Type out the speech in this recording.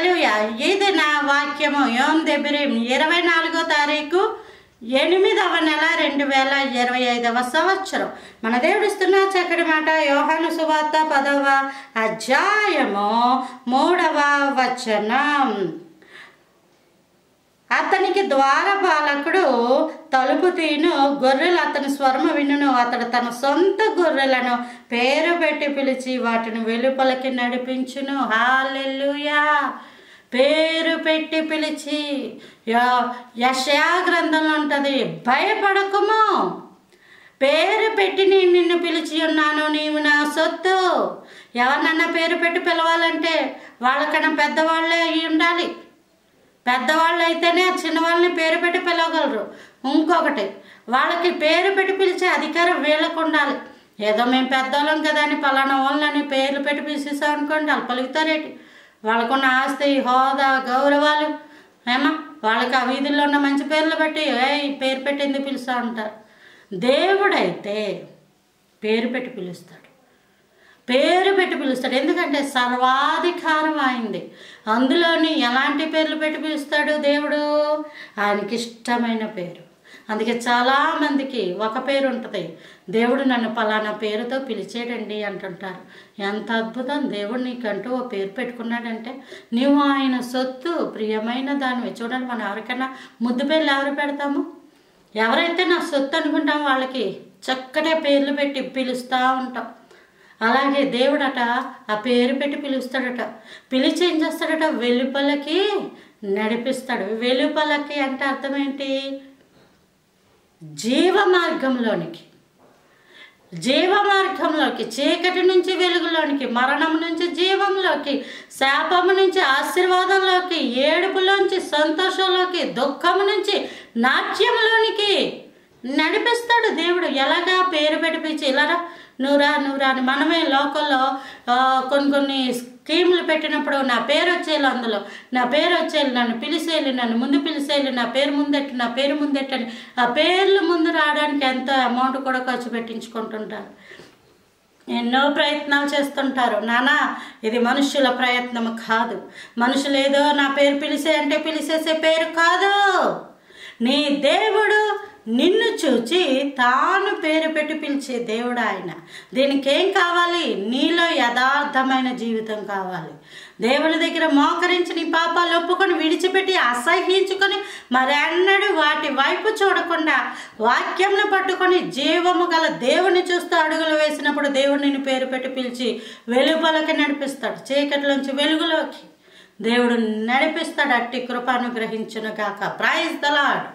హల్లెలూయా. ఇది నా వాక్యము. యోమ్ దెబిరీం 24వ తారీఖు 8వ నెల 2025వ సంవత్సరం. మన దేవుడు ఇస్తున్న చక్కటి మాట యోహాను సువార్త 10వ అధ్యాయము 3వ వచనం. అతనికి ద్వారపాలకుడు తలుపు తీను, గొర్రెలు అతని స్వరము వినును. అతడు తన సొంత గొర్రెలను పేరు పెట్టి పిలిచి వాటిని వెలుపలకి నడిపించును. హల్లెలూయా. పేరు పెట్టి పిలిచి, యెషయా గ్రంథంలో ఉంటుంది, భయపడకుము, పేరు పెట్టి నేను నిన్ను పిలిచి ఉన్నాను, నీవు నా సొత్తు. ఎవరినన్నా పేరు పెట్టి పిలవాలంటే వాళ్ళకన్నా పెద్దవాళ్ళే అయి ఉండాలి. పెద్దవాళ్ళు అయితేనే చిన్నవాళ్ళని పేరు పెట్టి పిలవగలరు. ఇంకొకటి, వాళ్ళకి పేరు పెట్టి పిలిచే అధికారం వీళ్ళకు ఉండాలి. ఏదో మేము పెద్దవాళ్ళం కదా అని పలానా వాళ్ళని పేర్లు పెట్టి పిలిచేసాం అనుకోండి, వాళ్ళు పలుకుతారేంటి? వాళ్ళకున్న ఆస్తి, హోదా, గౌరవాలు ఏమా వాళ్ళకి ఆ వీధుల్లో ఉన్న మంచి పేర్లు పెట్టి పేరు పెట్టింది పిలుస్తూ ఉంటారు. దేవుడైతే పేరు పెట్టి పిలుస్తాడు, పేరు పెట్టి పిలుస్తాడు. ఎందుకంటే సర్వాధికారం అయింది. అందులోని ఎలాంటి పేర్లు పెట్టి పిలుస్తాడు దేవుడు? ఆయనకి ఇష్టమైన పేరు. అందుకే చాలామందికి ఒక పేరు ఉంటుంది. దేవుడు నన్ను పలానా పేరుతో పిలిచేడండి అంటుంటారు. ఎంత అద్భుతం! దేవుడు నీకంటూ ఓ పేరు పెట్టుకున్నాడంటే నీవు ఆయన సొత్తు, ప్రియమైన దానివి. చూడండి, మనం ఎవరికైనా ముద్దు పేర్లు ఎవరు పెడతాము? ఎవరైతే నా సొత్తు అనుకుంటామో వాళ్ళకి చక్కటి పేర్లు పెట్టి పిలుస్తూ ఉంటాం. అలాగే దేవుడట ఆ పేరు పెట్టి పిలుస్తాడట. పిలిచి ఏం చేస్తాడట? వెలుపలకి నడిపిస్తాడు. వెలుపలకి అంటే అర్థం ఏంటి? జీవ మార్గంలోనికి, జీవ మార్గంలోకి, చీకటి నుంచి వెలుగులోనికి, మరణం నుంచి జీవంలోకి, శాపము నుంచి ఆశీర్వాదంలోకి, ఏడుపులోంచి సంతోషంలోకి, దుఃఖము నుంచి నాట్యంలోనికి నడిపిస్తాడు దేవుడు. ఎలాగా? పేరు పెట్టిపించి ఇలారా నూరా నూరా అని. మనమే లోకల్లో కొన్ని స్కీములు పెట్టినప్పుడు నా పేరు వచ్చేయాలి, అందులో నా పేరు వచ్చేయాలి, నన్ను పిలిచేయాలి, నన్ను ముందు పిలిచేయాలి, నా పేరు ముందెట్టు, నా పేరు ముందెట్టని ఆ పేర్లు ముందు రావడానికి ఎంతో అమౌంట్ కూడా ఖర్చు పెట్టించుకుంటుంటారు. ఎన్నో ప్రయత్నాలు చేస్తుంటారు. నానా, ఇది మనుషుల ప్రయత్నం కాదు. మనుషులు ఏదో నా పేరు పిలిచే అంటే పిలిచేసే పేరు కాదు. నీ దేవుడు నిన్ను చూచి తాను పేరు పెట్టి పిలిచే దేవుడు ఆయన. దీనికి ఏం కావాలి? నీలో యథార్థమైన జీవితం కావాలి. దేవుని దగ్గర మోకరించి నీ పాపాలు ఒప్పుకొని విడిచిపెట్టి అసహ్యించుకొని మరెన్నడూ వాటి వైపు చూడకుండా వాక్యంను పట్టుకొని జీవము గల దేవుని చూస్తూ అడుగులు వేసినప్పుడు దేవుడు నిన్ను పేరు పెట్టి పిలిచి వెలుపలకి నడిపిస్తాడు. చీకటిలోంచి వెలుగులోకి దేవుడు నడిపిస్తాడు. అట్టి కృపను గ్రహించును గాక. Praise the lord.